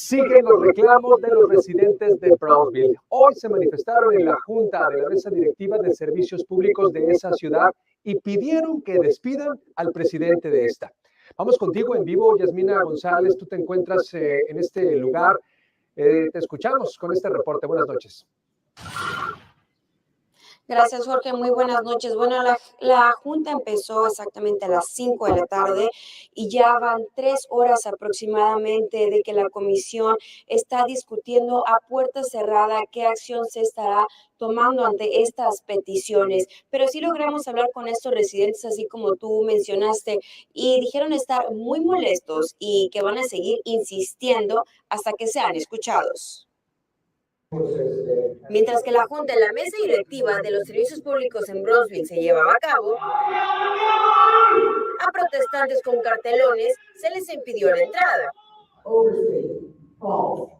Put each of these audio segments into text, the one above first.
Siguen los reclamos de los residentes de Brownsville. Hoy se manifestaron en la junta de la mesa directiva de servicios públicos de esa ciudad y pidieron que despidan al presidente de esta. Vamos contigo en vivo, Yasmina González. Tú te encuentras en este lugar. Te escuchamos con este reporte. Buenas noches. Gracias, Jorge. Muy buenas noches. Bueno, la junta empezó exactamente a las 5 de la tarde y ya van 3 horas aproximadamente de que la comisión está discutiendo a puerta cerrada qué acción se estará tomando ante estas peticiones. Pero sí logramos hablar con estos residentes, así como tú mencionaste, y dijeron estar muy molestos y que van a seguir insistiendo hasta que sean escuchados. Mientras que la junta en la mesa directiva de los servicios públicos en Brownsville se llevaba a cabo, a protestantes con cartelones se les impidió la entrada.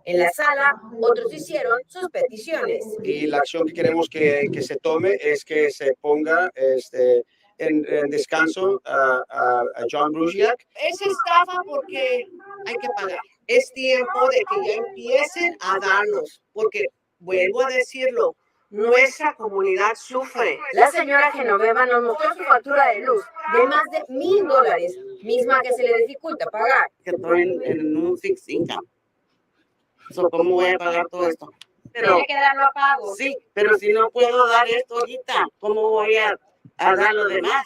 En la sala, otros hicieron sus peticiones. Y la acción que queremos que se tome es que se ponga en descanso a John Brusiak. Es estafa porque hay que pagar. Es tiempo de que ya empiecen a darnos, porque, vuelvo a decirlo, nuestra comunidad sufre. La señora Genoveva nos mostró su factura de luz de más de $1,000, misma que se le dificulta pagar. Que estoy en un fixed income. ¿Cómo voy a pagar todo esto? Tiene que darlo a pago. Sí, pero si no puedo dar esto ahorita, ¿cómo voy a dar lo demás?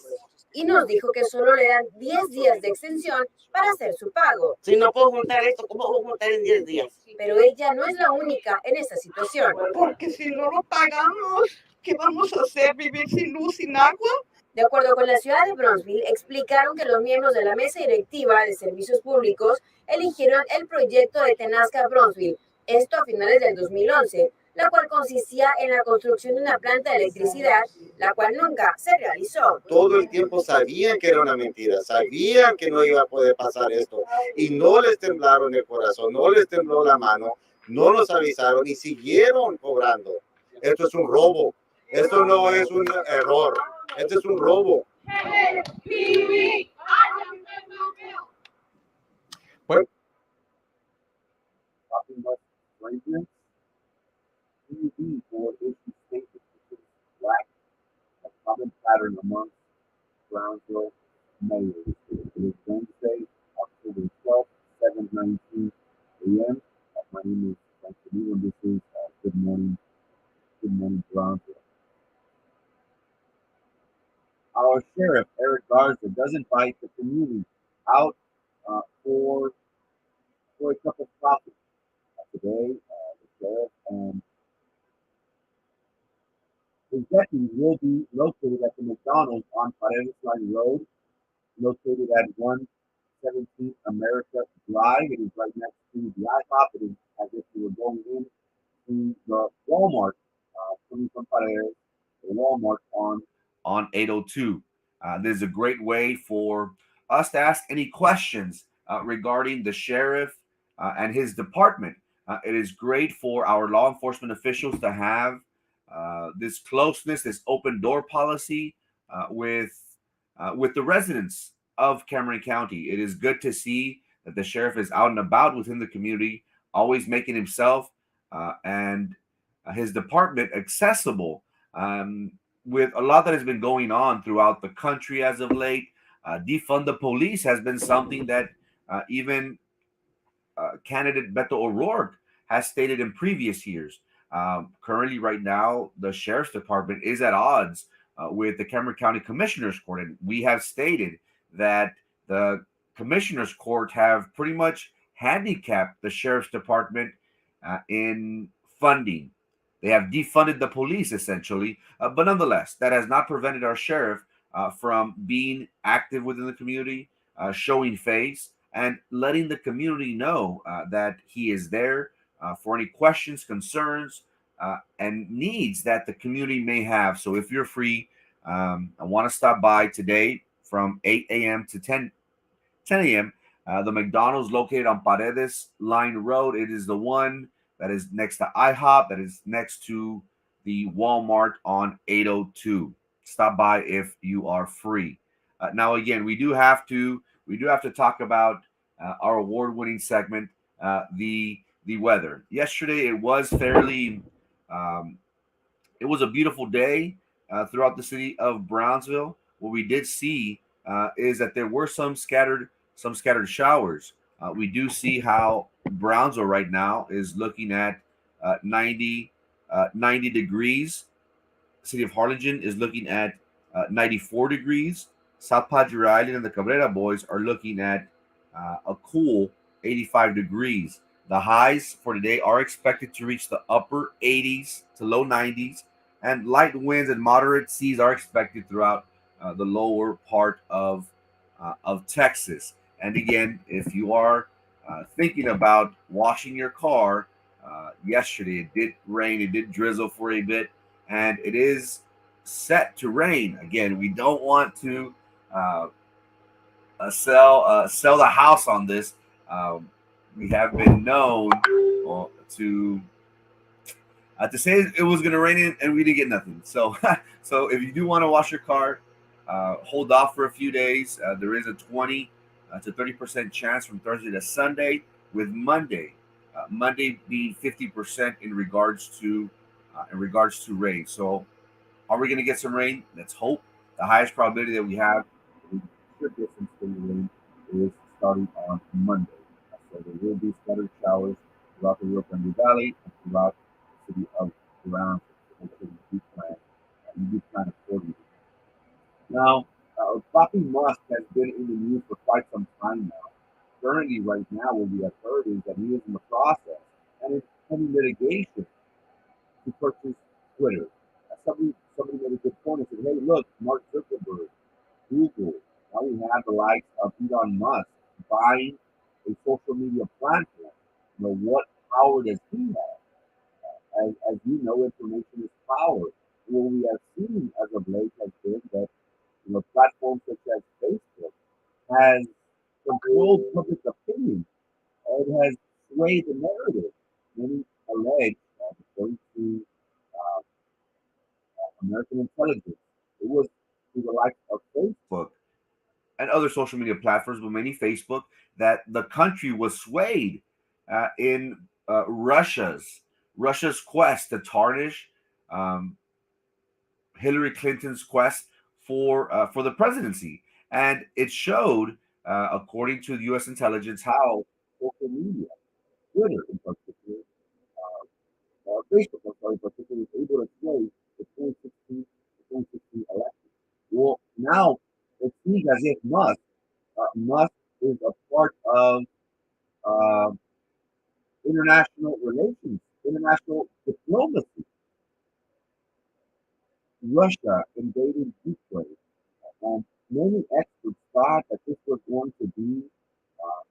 Y nos dijo que solo le dan 10 días de extensión para hacer su pago. Si no puedo juntar esto, ¿cómo voy a juntar en 10 días? Pero ella no es la única en esta situación. Porque si no lo pagamos, ¿qué vamos a hacer? ¿Vivir sin luz, sin agua? De acuerdo con la ciudad de Brownsville, explicaron que los miembros de la mesa directiva de servicios públicos eligieron el proyecto de Tenaska-Brownsville, esto a finales del 2011, la cual consistía en la construcción de una planta de electricidad, la cual nunca se realizó. Todo el tiempo sabían que era una mentira, sabían que no iba a poder pasar esto y no les temblaron el corazón, no les tembló la mano, no nos avisaron y siguieron cobrando. Esto es un robo, esto no es un error, esto es un robo. Bueno. For issue statement which is black, a common pattern amongst Brownsville mayors. It is Wednesday, October 12th, 7:19 a.m. My name is Anthony, and this is Good Morning Brownsville. Our sheriff, Eric Garza, does invite the community out for a cup of coffee. Today, the sheriff and his deputies will be located at the McDonald's on Paredes Line Road, located at 117 America Drive. It is right next to the IHOP. It is as if we were going in to the Walmart, coming from Paredes, the Walmart on 802. This is a great way for us to ask any questions regarding the sheriff and his department. It is great for our law enforcement officials to have this closeness, this open door policy with the residents of Cameron County. It is good to see that the sheriff is out and about within the community, always making himself and his department accessible with a lot that has been going on throughout the country as of late. Defund the police has been something that even candidate Beto O'Rourke has stated in previous years. Currently, right now, the sheriff's department is at odds with the Cameron County Commissioner's Court. And we have stated that the Commissioner's Court have pretty much handicapped the sheriff's department in funding. They have defunded the police, essentially. But nonetheless, that has not prevented our sheriff from being active within the community, showing face, and letting the community know that he is there for any questions, concerns, and needs that the community may have. So if you're free, I want to stop by today from 8 a.m. to 10 a.m. The McDonald's located on Paredes Line Road. It is the one that is next to IHOP, that is next to the Walmart on 802. Stop by if you are free. Now, again, we do have to talk about our award-winning segment, the the weather. Yesterday it was fairly, it was a beautiful day throughout the city of Brownsville. What we did see is that there were some scattered showers. We do see how Brownsville right now is looking at 90 degrees. City of Harlingen is looking at 94 degrees. South Padre Island and the Cabrera boys are looking at a cool 85 degrees. The highs for today are expected to reach the upper 80s to low 90s, and light winds and moderate seas are expected throughout the lower part of Texas. And again, if you are thinking about washing your car, yesterday it did rain, it did drizzle for a bit, and it is set to rain again. We don't want to uh, sell the house on this. Um, we have been known to say it was going to rain and we didn't get nothing. So so if you do want to wash your car, hold off for a few days. There is a 20 to 30% chance from Thursday to Sunday, with Monday being 50% in regards to rain. So are we going to get some rain? Let's hope. The highest probability that we have The trip distance for the rain is starting on Monday. So there will be scattered showers throughout the Rio Grande Valley and throughout the city of Brownsville. So make sure you do plan accordingly. Now, Papi Musk has been in the news for quite some time now. Currently, right now, what we have heard is that he is in the process and is pending litigation to purchase Twitter. Somebody made a good point and said, hey, look, Mark Zuckerberg, Google, now we have the likes of Elon Musk buying a social media platform. What power does he have? As you know, information is power. What we have seen as of late has been that platforms such as Facebook has controlled public opinion and has swayed the narrative. Many allege that according to uh, American intelligence, it was through the likes of Facebook and other social media platforms, but mainly Facebook, that the country was swayed in Russia's quest to tarnish um, Hillary Clinton's quest for the presidency, and it showed, according to the U.S. intelligence, how social media, Twitter in particular, Facebook, I'm sorry, in particular, was able to sway the 2016 election. Well, now it seems as if Musk is a part of uh, international relations, international diplomacy. Russia invaded Ukraine, and many experts thought that this was going to be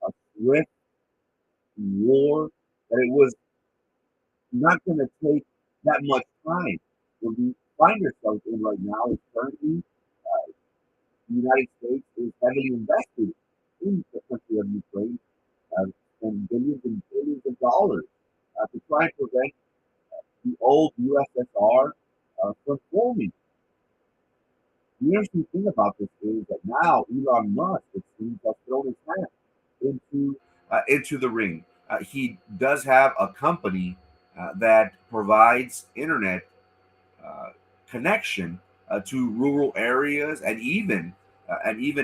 a swift war, that it was not going to take that much time. What we find ourselves in right now is currently the United States is heavily invested in the country of Ukraine, and billions of dollars to try and prevent the old USSR from forming. The interesting thing about this is that now Elon Musk, it seems, has thrown his hand into into the ring. He does have a company that provides internet uh, connection to rural areas, and even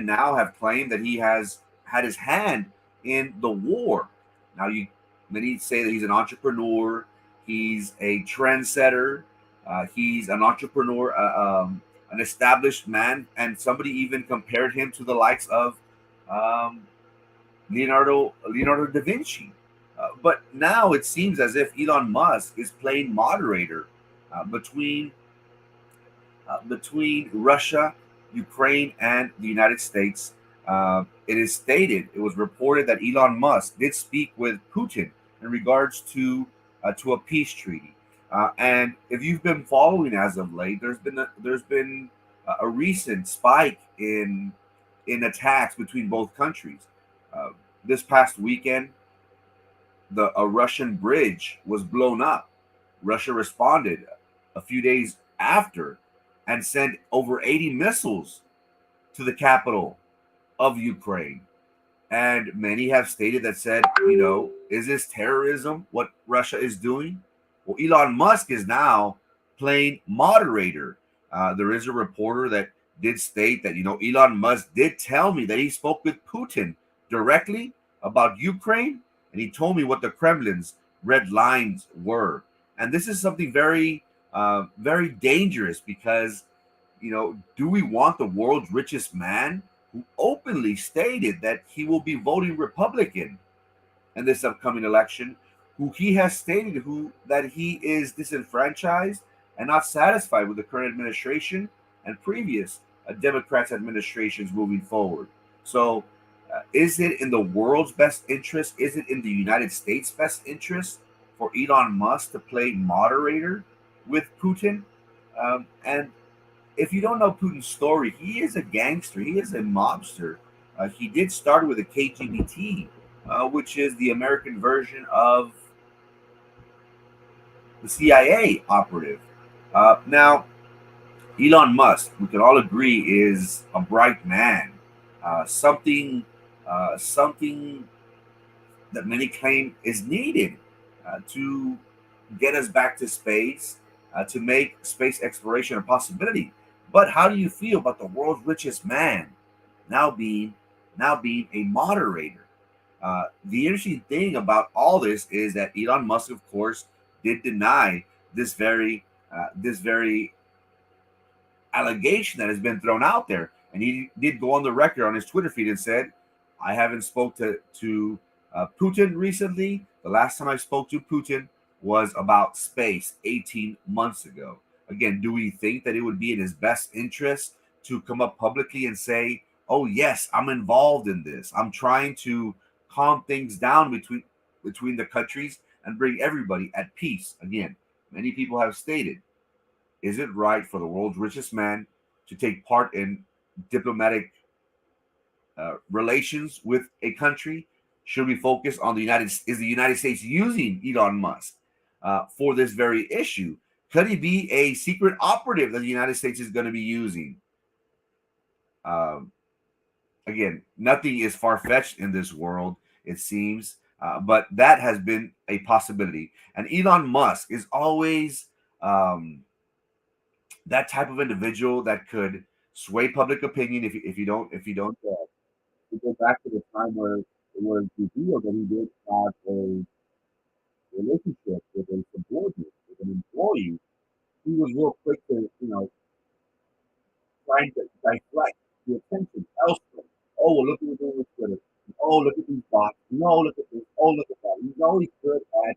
now have claimed that he has had his hand in the war. Now, many say that he's an entrepreneur, he's a trendsetter, he's an entrepreneur, an established man, and somebody even compared him to the likes of um, Leonardo da Vinci. But now it seems as if Elon Musk is playing moderator between Russia, Ukraine, and the United States. It was reported that Elon Musk did speak with Putin in regards to a peace treaty. And if you've been following as of late, there's been a recent spike in attacks between both countries. Uh, this past weekend, a Russian bridge was blown up. Russia responded a few days after and sent over 80 missiles to the capital of Ukraine. And many have stated that said, you know, is this terrorism what Russia is doing? Well, Elon Musk is now playing moderator. There is a reporter that did state that, you know, Elon Musk did tell me that he spoke with Putin directly about Ukraine, and he told me what the Kremlin's red lines were. And this is something very, very dangerous because, you know, do we want the world's richest man who openly stated that he will be voting Republican in this upcoming election, who he has stated that he is disenfranchised and not satisfied with the current administration and previous Democrats administrations moving forward. So, is it in the world's best interest? Is it in the United States' best interest for Elon Musk to play moderator with Putin? And if you don't know Putin's story, he is a gangster. He is a mobster. He did start with a KGBT, which is the American version of the CIA operative. Now, Elon Musk, we can all agree, is a bright man. Something that many claim is needed to get us back to space, to make space exploration a possibility. But how do you feel about the world's richest man now being a moderator? The interesting thing about all this is that Elon Musk, of course, did deny this very allegation that has been thrown out there, and he did go on the record on his Twitter feed and said, "I haven't spoke to Putin recently. The last time I spoke to Putin was about space 18 months ago." Again, do we think that it would be in his best interest to come up publicly and say, "Oh yes, I'm involved in this. I'm trying to calm things down between the countries and bring everybody at peace"? Again, many people have stated, is it right for the world's richest man to take part in diplomatic relations with a country? Should we focus on is the United States using Elon Musk for this very issue? Could he be a secret operative that the United States is going to be using? Again, nothing is far-fetched in this world, it seems, but that has been a possibility. And Elon Musk is always that type of individual that could sway public opinion if you don't To go back to the time where it was revealed that he did have a relationship with a subordinate, with an employee, he was real quick to, trying to deflect the attention elsewhere. Oh, well, look what we're doing with Twitter. Oh, look at these bots. No, look at this. Oh, look at that. He's always good at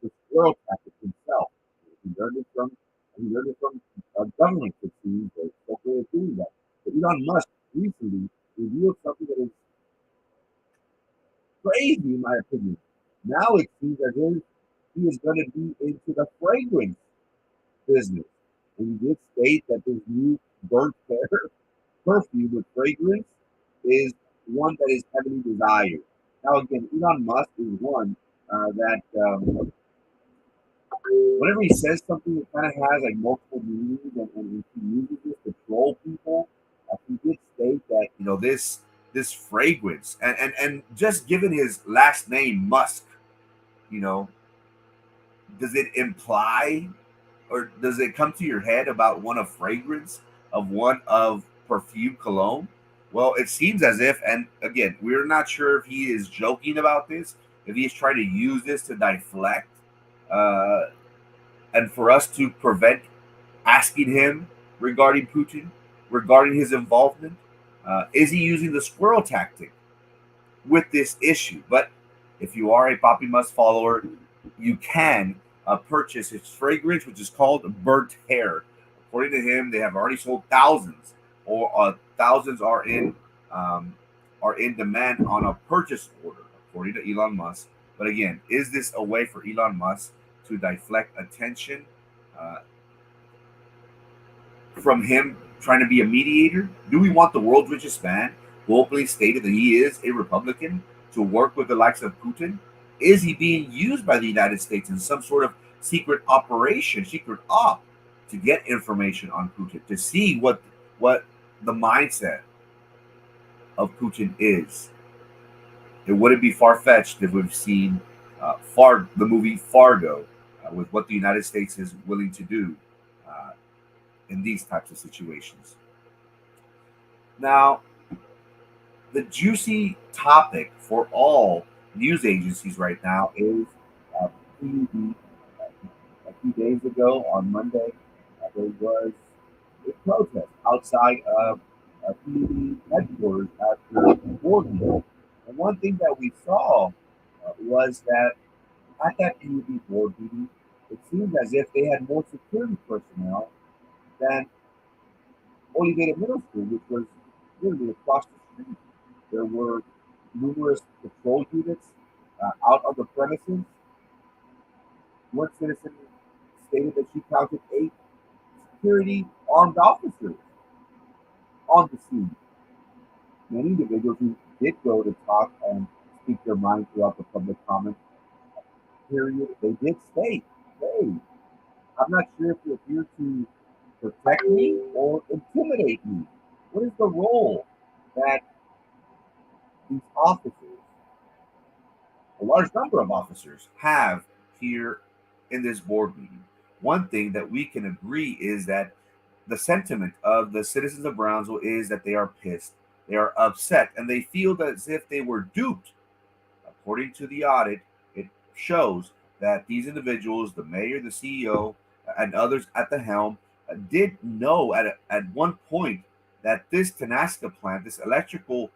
the squirrel tactics himself. He learned it from government, it seems, or so way of doing that. But Elon Musk recently revealed something that is crazy, in my opinion. Now it seems as if he is going to be into the fragrance business. And he did state that this new burnt hair perfume with fragrance is one that is heavily desired. Now, again, Elon Musk is one that whenever he says something, it kind of has like multiple meanings, and he uses this to troll people. He did state that this fragrance and just given his last name Musk, does it imply or does it come to your head about one of fragrance of perfume cologne? Well, it seems as if, and again, we're not sure if he is joking about this, if he is trying to use this to deflect, and for us to prevent asking him regarding Putin, regarding his involvement. Is he using the squirrel tactic with this issue? But if you are a Papi Musk follower, you can purchase his fragrance, which is called Burnt Hair. According to him, they have already sold thousands, or thousands are in demand on a purchase order, according to Elon Musk. But again, is this a way for Elon Musk to deflect attention from him trying to be a mediator? Do we want the world's richest man, who openly stated that he is a Republican, to work with the likes of Putin? Is he being used by the United States in some sort of secret operation, secret op, to get information on Putin, to see what the mindset of Putin is? it wouldn't be far-fetched if we've seen the movie Fargo with what the United States is willing to do uh, in these types of situations. Now, the juicy topic for all news agencies right now is PUB. A few days ago on Monday, there was a protest outside of PUB headquarters after a board meeting. And one thing that we saw was that at that PUB board meeting, it seemed as if they had more security personnel than Oliveira Middle School, which was literally across the street. There were numerous patrol units out on the premises. One citizen stated that she counted 8 security armed officers on the scene. Many individuals who did go to talk and speak their mind throughout the public comment period, they did state, hey, I'm not sure if you're here to protect me or intimidate me. What is the role that these officers, a large number of officers, have here in this board meeting? One thing that we can agree is that the sentiment of the citizens of Brownsville is that they are pissed, they are upset, and they feel as if they were duped. According to the audit, it shows that these individuals, the mayor, the CEO, and others at the helm, did know at one point that this Tenaska plant, this electrical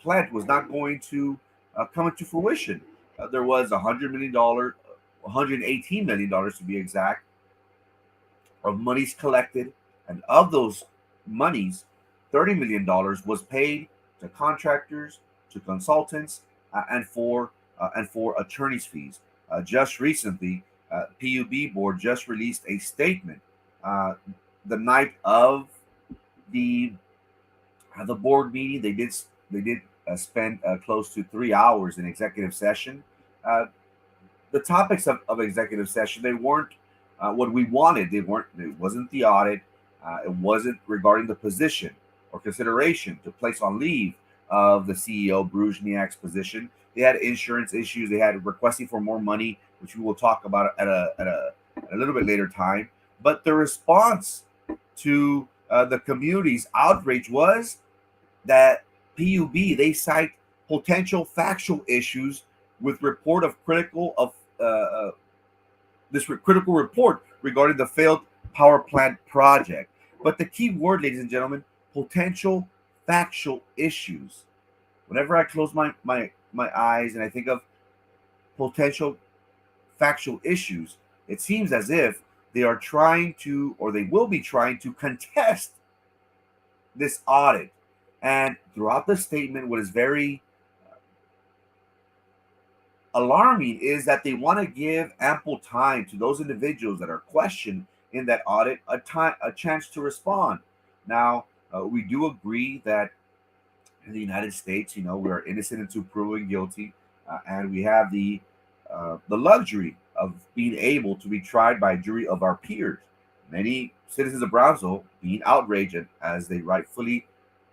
plant, was not going to come into fruition. There was $100 million, $118 million to be exact, of monies collected, and of those monies, $30 million was paid to contractors, to consultants, and for attorneys' fees. Just recently, PUB board just released a statement the night of the board meeting. They did spend close to 3 hours in executive session. The topics of executive session, they weren't what we wanted. They weren't. It wasn't the audit. It wasn't regarding the position or consideration to place on leave of the CEO Bruzniak's position. They had insurance issues. They had requesting for more money, which we will talk about at a little bit later time. But the response to the community's outrage was that PUB, they cite potential factual issues with report of critical report regarding the failed power plant project. But the key word, ladies and gentlemen, potential factual issues. Whenever I close my eyes and I think of potential factual issues, it seems as if they are trying to, or they will be trying to, contest this audit. And throughout the statement, what is very alarming is that they want to give ample time to those individuals that are questioned in that audit a chance to respond. Now, we do agree that in the United States, we are innocent until proven guilty, and we have the luxury of being able to be tried by a jury of our peers. Many citizens of Brownsville, being outraged, as they rightfully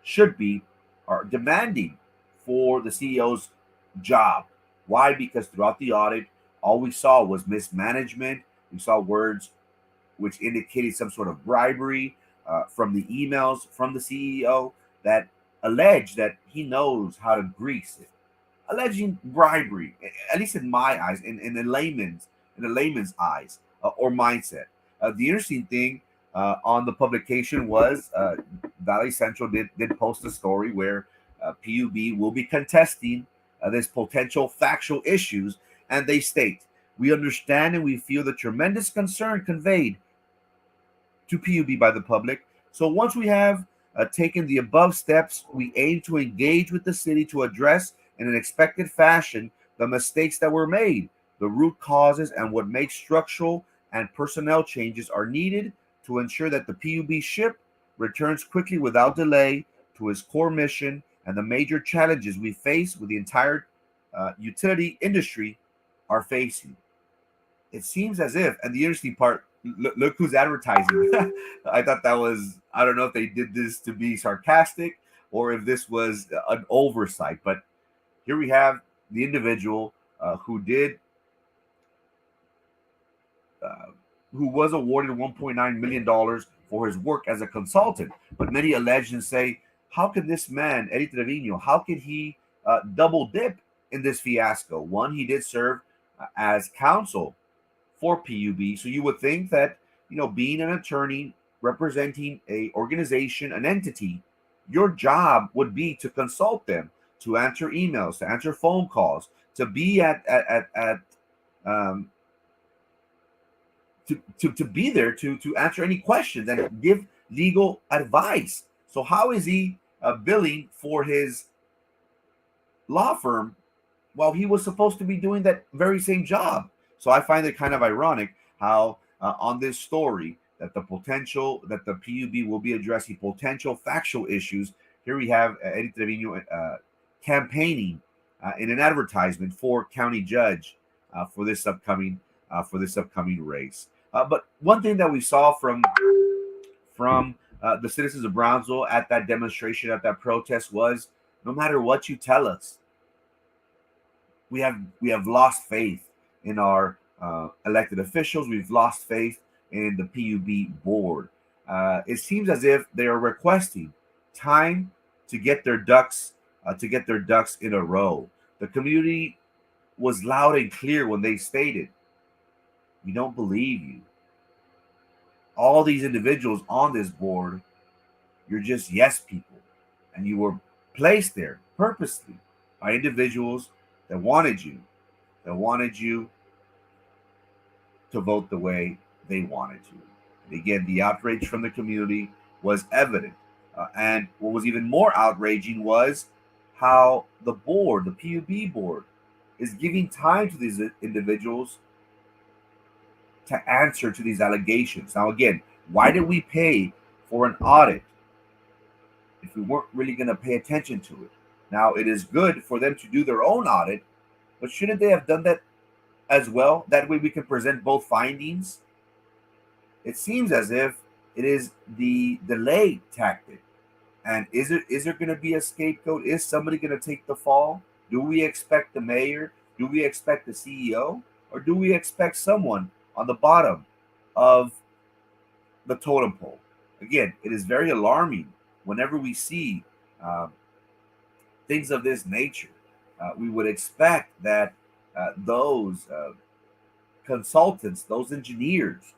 should be, are demanding for the CEO's job. Why? Because throughout the audit, all we saw was mismanagement. We saw words which indicated some sort of bribery from the emails from the CEO that allege that he knows how to grease it. Alleging bribery, at least in my eyes, in the layman's eyes or mindset. The interesting thing on the publication was Valley Central did post a story where PUB will be contesting this potential factual issues, and they state, "We understand and we feel the tremendous concern conveyed to PUB by the public. So once we have taken the above steps, we aim to engage with the city to address in an expected fashion the mistakes that were made, the root causes, and what makes structural and personnel changes are needed to ensure that the PUB ship returns quickly without delay to its core mission, and the major challenges we face with the entire utility industry are facing." It seems as if, and the interesting part, look who's advertising. I thought that was, I don't know if they did this to be sarcastic or if this was an oversight, but here we have the individual who did who was awarded $1.9 million for his work as a consultant. But many allege and say, how can this man, Eddie Trevino, how can he double dip in this fiasco? One, he did serve as counsel for PUB. So you would think that, being an attorney representing a organization, an entity, your job would be to consult them, to answer emails, to answer phone calls, to be to be there to answer any questions and give legal advice. So how is he billing for his law firm while he was supposed to be doing that very same job? So I find it kind of ironic how on this story that the PUB will be addressing potential factual issues. Here we have Eddie Trevino campaigning in an advertisement for county judge for this upcoming race. But one thing that we saw from the citizens of Brownsville at that demonstration, at that protest, was no matter what you tell us, we have lost faith in our elected officials. We've lost faith in the PUB board. It seems as if they are requesting time to get their ducks in a row. The community was loud and clear when they stated, "We don't believe you. All these individuals on this board, you're just yes people, and you were placed there purposely by individuals that wanted you to vote the way they wanted to." And again, the outrage from the community was evident. And what was even more outraging was how the PUB board, is giving time to these individuals to answer to these allegations. Now, again, why did we pay for an audit if we weren't really going to pay attention to it? Now, it is good for them to do their own audit, but shouldn't they have done that as well? That way we can present both findings. It seems as if it is the delay tactic. And is there going to be a scapegoat? Is somebody going to take the fall? Do we expect the mayor? Do we expect the CEO? Or do we expect someone on the bottom of the totem pole? Again, it is very alarming whenever we see things of this nature. We would expect that those consultants, those engineers,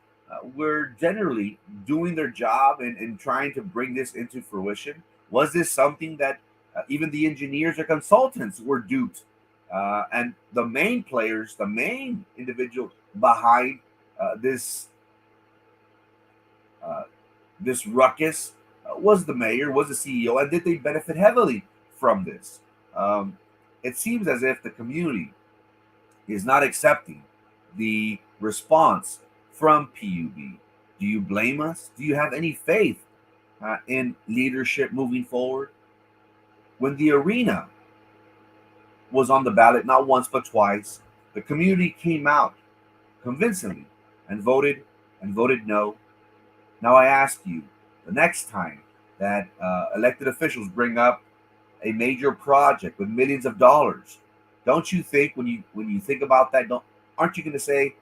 were generally doing their job and trying to bring this into fruition. Was this something that even the engineers or consultants were duped? And the main players, the main individual behind this ruckus was the mayor, was the CEO, and did they benefit heavily from this? It seems as if the community is not accepting the response from PUB. Do you blame us? Do you have any faith in leadership moving forward? When the arena was on the ballot, not once but twice, the community came out convincingly and voted no. Now I ask you, the next time that elected officials bring up a major project with millions of dollars, don't you think when you think about that, aren't you going to say,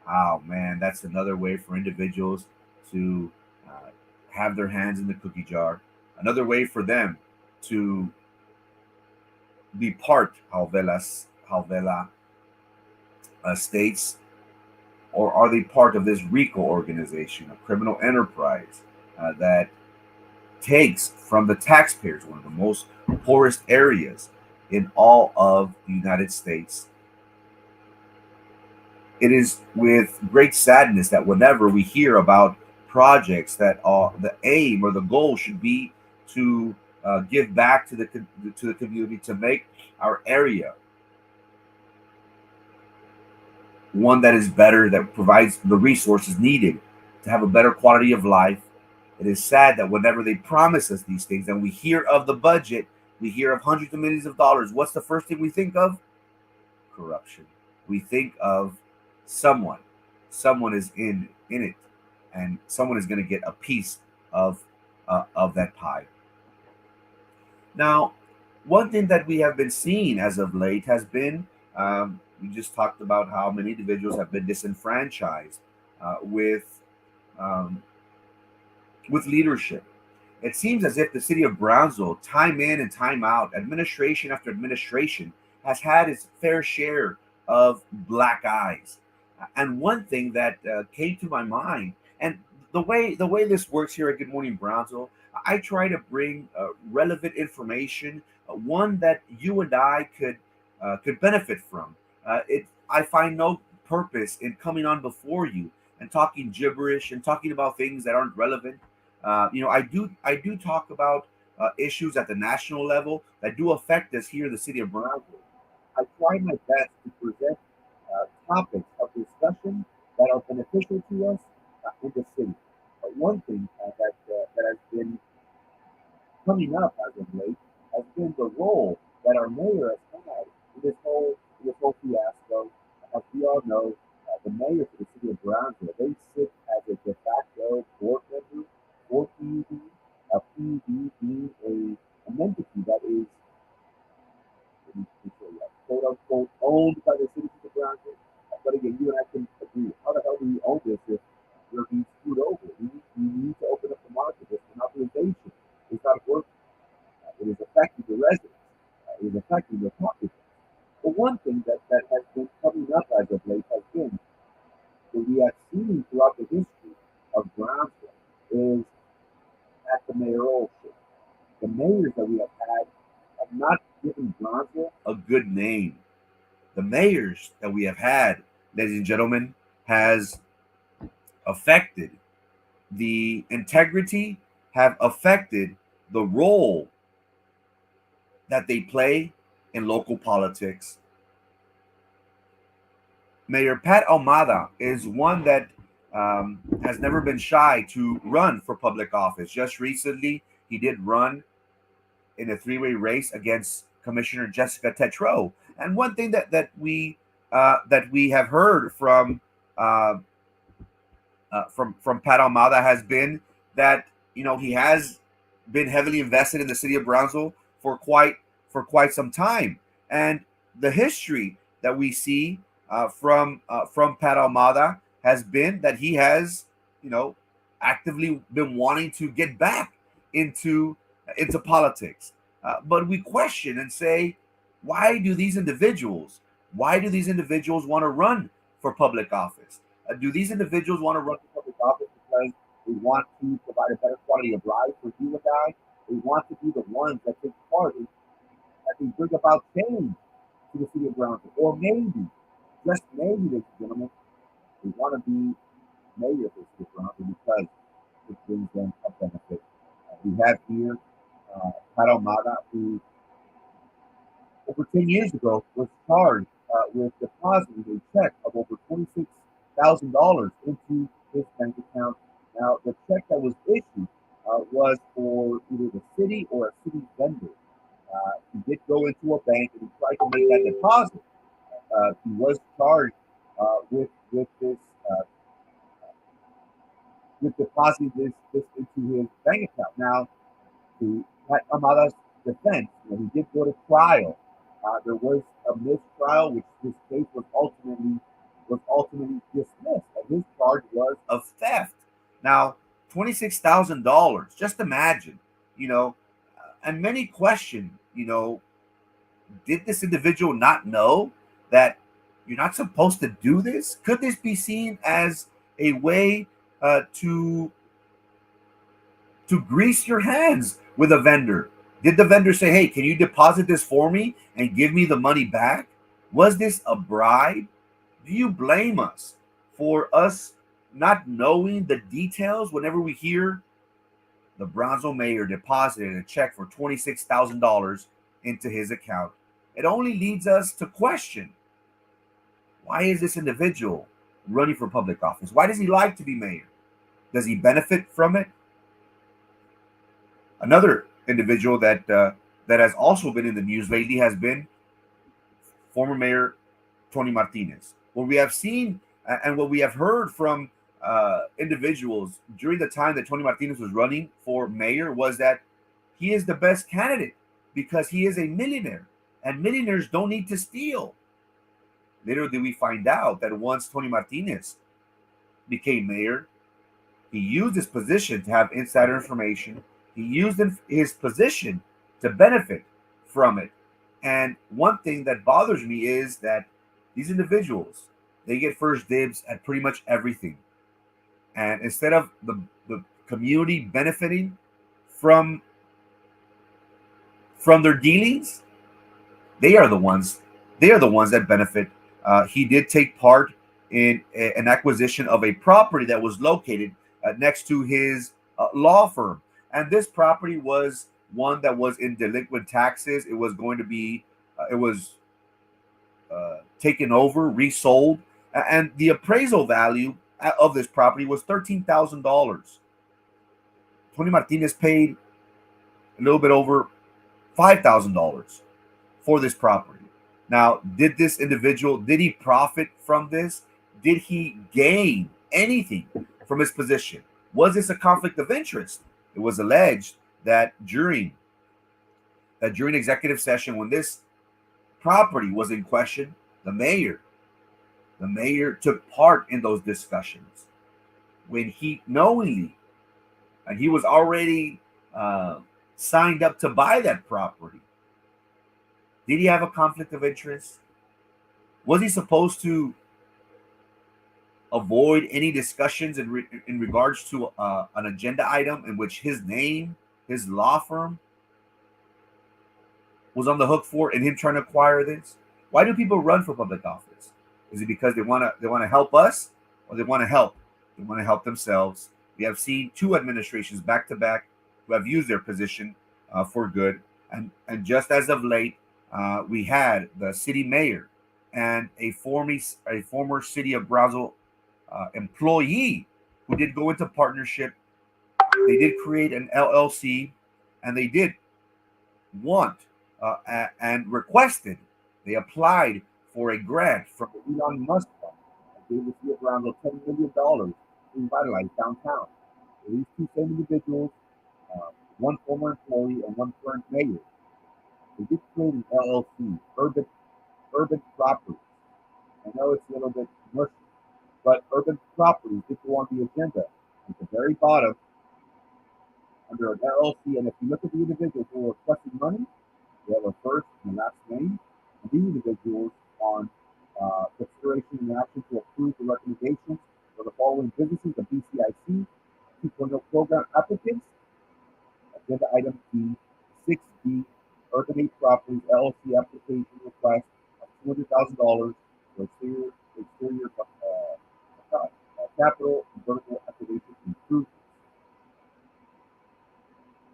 "Oh man, that's another way for individuals to have their hands in the cookie jar, another way for them to be part," Halvela states, or are they part of this RICO organization, a criminal enterprise that takes from the taxpayers, one of the most poorest areas in all of the United States? It is with great sadness that whenever we hear about projects that are the aim or the goal should be to give back to the community, to make our area one that is better, that provides the resources needed to have a better quality of life. It is sad that whenever they promise us these things and we hear of the budget, we hear of hundreds of millions of dollars, what's the first thing we think of? Corruption. We think of someone is in it, and someone is going to get a piece of that pie. Now, One thing that we have been seeing as of late has been, we just talked about how many individuals have been disenfranchised uh, with um, with leadership. It seems as if the city of Brownsville, time in and time out, administration after administration, has had its fair share of black eyes. And one thing that came to my mind, and the way this works here at Good Morning Brownsville, I try to bring relevant information, one that you and I could benefit from. I find no purpose in coming on before you and talking gibberish and talking about things that aren't relevant. I do talk about issues at the national level that do affect us here in the city of Brownsville. I try my best to present topics of discussion that are beneficial to us in the city. But one thing that has been coming up as of late has been the role that our mayor has had in this whole fiasco. As we all know, the mayor for the city of Brownsville, they sit as a de facto board member for PUD, a PUD being an entity that is quote unquote owned by the citizens of Brownsville. But again, you and I can agree. How the hell do we own this if we're being screwed over? We need to open up the market. It's an authorization. It's not working. It is affecting the residents. It is affecting the property. But one thing that has been coming up as of late has been what we have seen throughout the history of Brownsville is at the mayoral shift. The mayors that we have had have not given Brownsville a good name. The mayors that we have had, ladies and gentlemen, has affected the integrity, have affected the role that they play in local politics. Mayor Pat Almada is one that has never been shy to run for public office. Just recently, he did run in a three-way race against Commissioner Jessica Tetreault. And one thing that we have heard uh, from Pat Almada has been that he has been heavily invested in the city of Brownsville for quite some time, and the history that we see from Pat Almada has been that he has actively been wanting to get back into politics. But we question and say, why do these individuals? Why do these individuals want to run for public office? Do these individuals want to run for public office because they want to provide a better quality of life for you and I? They want to be the ones that take part in, that can bring about change to the city of Brownsville. Or maybe, just maybe, ladies and gentlemen, they want to be mayor for the city of Brownsville because it brings them a benefit. We have here Pat Almada, who over 10 years ago was charged with depositing a check of over $26,000 into his bank account. Now, the check that was issued was for either the city or a city vendor. He did go into a bank and he tried to make that deposit. He was charged with this with depositing this into his bank account. Now, to Amada's defense, he did go to trial. There was a mistrial, which his case was ultimately dismissed, and his charge was of theft. Now, $26,000. Just imagine, and many question, did this individual not know that you're not supposed to do this? Could this be seen as a way to grease your hands with a vendor? Did the vendor say, hey, can you deposit this for me and give me the money back? Was this a bribe? Do you blame us for us not knowing the details whenever we hear the Brownsville mayor deposited a check for $26,000 into his account? It only leads us to question, why is this individual running for public office? Why does he like to be mayor? Does he benefit from it? Another individual that has also been in the news lately has been former Mayor Tony Martinez. What we have seen and what we have heard from individuals during the time that Tony Martinez was running for mayor was that he is the best candidate because he is a millionaire, and millionaires don't need to steal. Later did we find out that once Tony Martinez became mayor, he used his position to have insider information. He used his position to benefit from it. And one thing that bothers me is that these individuals, they get first dibs at pretty much everything. And instead of the community benefiting from their dealings, they are the ones that benefit. He did take part in an acquisition of a property that was located next to his law firm, and this property was one that was in delinquent taxes. It was going to be it was taken over, resold, and the appraisal value of this property was $13,000. Tony Martinez paid a little bit over $5,000 for this property. Now, did this individual, did he profit from this? Did he gain anything from his position? Was this a conflict of interest? It was alleged that during executive session, when this property was in question, the mayor took part in those discussions when he knowingly, and he was already signed up to buy that property. Did he have a conflict of interest? Was he supposed to avoid any discussions in regards to an agenda item in which his name, his law firm, was on the hook for, and him trying to acquire this? Why do people run for public office? Is it because they want to help us, or they want to help? They want to help themselves. We have seen two administrations back to back who have used their position for good, and just as of late, we had the city mayor and a former city of Brownsville employee who did go into partnership. They did create an LLC, and they did want and requested. They applied for a grant from the Elon Musk fund and gave the city of Brownsville $10 million to revitalize downtown. So these two same individuals, one former employee and one current mayor, they did create an LLC, Urban Properties. I know it's a little bit mushy, but Urban Properties did go on the agenda at the very bottom under an LLC. And if you look at the individuals who are requesting money, they have a first and a last name. And these individuals on consideration and action to approve the recommendations for the following businesses: the BCIC 2.0 program applicants. Agenda item B, 6B, Urban 8 Properties LLC application request of $200,000 for exterior capital and vertical activation improvements.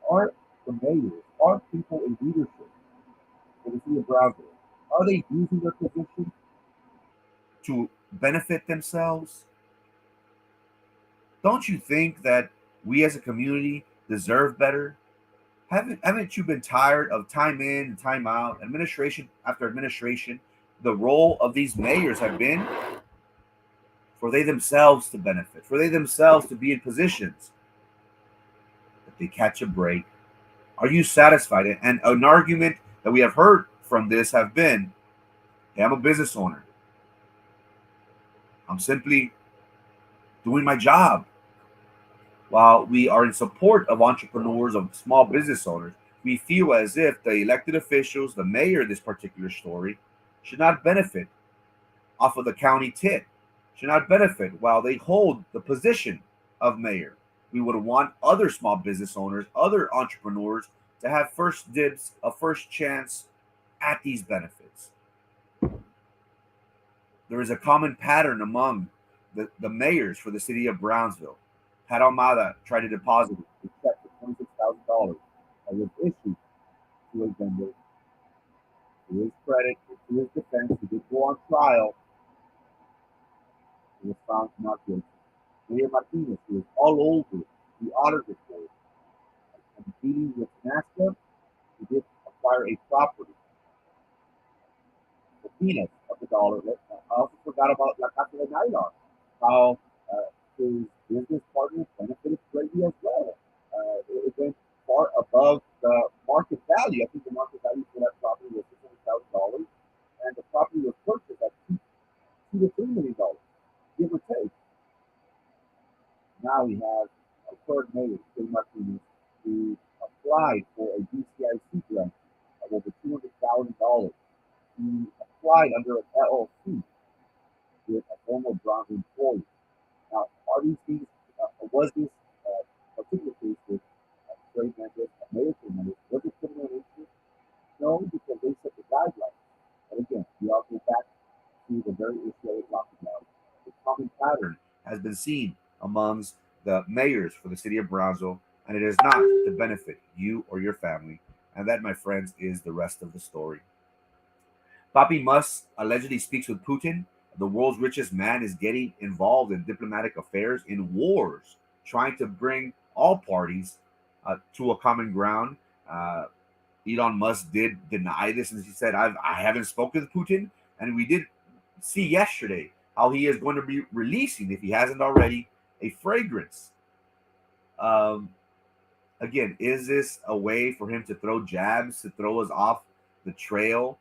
Are the mayors, are people in leadership for the city of Brownsville, are they using their position to benefit themselves? Don't you think that we as a community deserve better? Haven't you been tired of time in and time out, administration after administration? The role of these mayors have been for they themselves to benefit, for they themselves to be in positions that they catch a break. Are you satisfied? And an argument that we have heard from this have been, hey, I'm a business owner. I'm simply doing my job. While we are in support of entrepreneurs, of small business owners, we feel as if the elected officials, the mayor of this particular story, should not benefit off of the county tip, should not benefit while they hold the position of mayor. We would want other small business owners, other entrepreneurs to have first dibs, a first chance at these benefits. There is a common pattern among the mayors for the city of Brownsville. Pat Almada tried to deposit a check for $26,000 that was issued to a vendor. To his credit, to his defense, he did go on trial. He was found not guilty. Mayor Martinez, who was all over the audit report and dealing with NASDAQ, he did acquire a property. The peanuts of the dollar. I also forgot about La Casa de Nylon, how his business partners benefited greatly as well. It went far above the market value. I think the market value for that property was $600,000, and the property was purchased at $2 to $3 million, give or take. Now we have a current mayor, Jim Martinez, who applied for a DCIC grant of over $200,000. He applied under an LLC with a former Brown employee. Now, are these things, was this particular case with trade members, American members, was it criminal nature? No, because they set the guidelines. But again, we all go back to the very issue I was talking about. The common pattern has been seen amongst the mayors for the city of Brownsville, and it is not to benefit you or your family. And that, my friends, is the rest of the story. Papi Musk allegedly speaks with Putin. The world's richest man is getting involved in diplomatic affairs, in wars, trying to bring all parties to a common ground. Elon Musk did deny this, and he said, I haven't spoken to Putin. And we did see yesterday how he is going to be releasing, if he hasn't already, a fragrance. Again, is this a way for him to throw jabs, to throw us off the trail,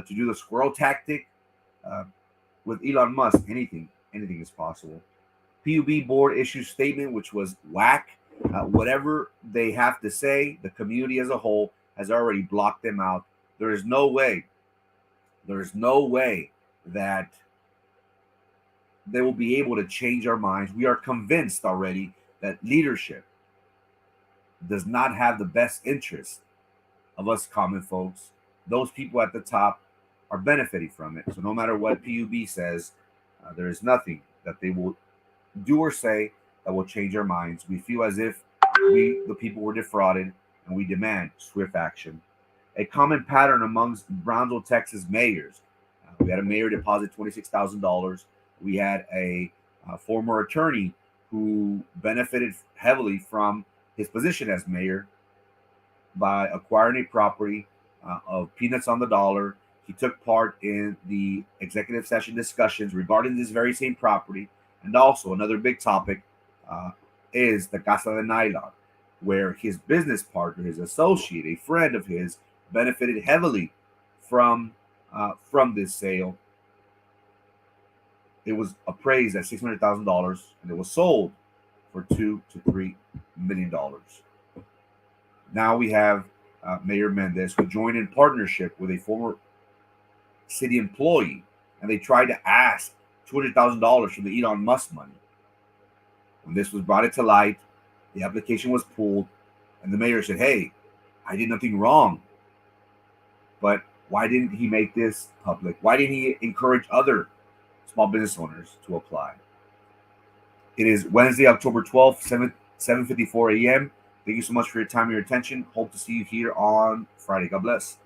to do the squirrel tactic? With Elon Musk, anything is possible. PUB board issues statement, which was whack. Whatever they have to say, the community as a whole has already blocked them out. There is no way that they will be able to change our minds. We are convinced already that leadership does not have the best interest of us common folks. Those people at the top are benefiting from it. So no matter what PUB says, there is nothing that they will do or say that will change our minds. We feel as if we, the people, were defrauded, and we demand swift action. A common pattern amongst Brownsville, Texas mayors. We had a mayor deposit $26,000. We had a former attorney who benefited heavily from his position as mayor by acquiring a property of peanuts on the dollar. He took part in the executive session discussions regarding this very same property. And also another big topic is the Casa de Nylon, where his business partner, his associate, a friend of his, benefited heavily from this sale. It was appraised at $600,000, and it was sold for $2 to $3 million. Now we have Mayor Mendez, who joined in partnership with a former city employee, and they tried to ask $200,000 from the Elon Musk money. When this was brought into light, the application was pulled, and the mayor said, "Hey, I did nothing wrong." But why didn't he make this public? Why didn't he encourage other small business owners to apply? It is Wednesday, October 12th, 7:54 a.m. Thank you so much for your time and your attention. Hope to see you here on Friday. God bless.